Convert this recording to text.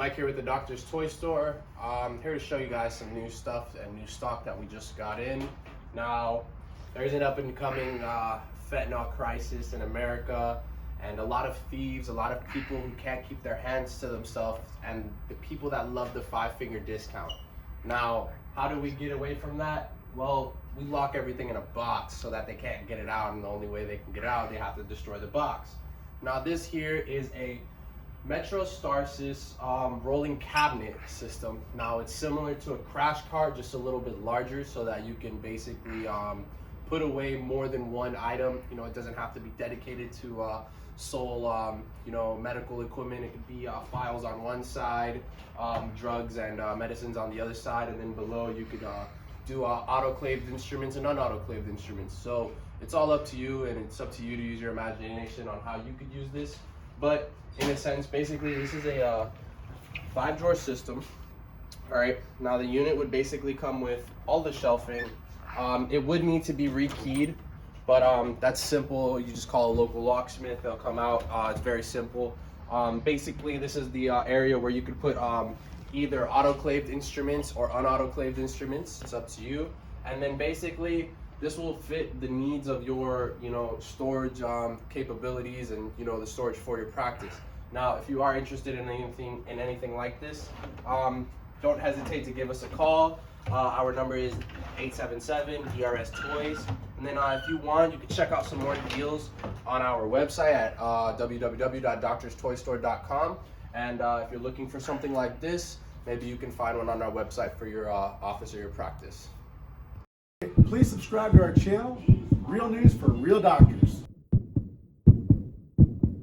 Mike here with the Doctor's Toy Store. Here to show you guys some new stuff and new stock that we just got in. Now, there's an up and coming fentanyl crisis in America, and a lot of thieves, a lot of people who can't keep their hands to themselves, and the people that love the 5-finger discount. Now, how do we get away from that? Well, we lock everything in a box so that they can't get it out, and the only way they can get it out, they have to destroy the box. Now, this here is a Metro Starsys rolling cabinet system. Now, it's similar to a crash cart, just a little bit larger, so that you can basically put away more than one item. You know, it doesn't have to be dedicated to sole medical equipment. It could be files on one side, drugs and medicines on the other side, and then below you could do autoclaved instruments and unautoclaved instruments. So it's all up to you, and it's up to you to use your imagination on how you could use this. But in a sense, basically, this is a 5-drawer system. All right, now the unit would basically come with all the shelving. It would need to be rekeyed, but that's simple. You just call a local locksmith, they'll come out. It's very simple. Basically, this is the area where you could put either autoclaved instruments or unautoclaved instruments. It's up to you. And then basically, this will fit the needs of your, storage capabilities and, the storage for your practice. Now, if you are interested in anything like this, don't hesitate to give us a call. Our number is 877-DRS-TOYS. And then if you want, you can check out some more deals on our website at www.drstoystore.com. And if you're looking for something like this, maybe you can find one on our website for your office or your practice. Please subscribe to our channel, Real News for Real Doctors.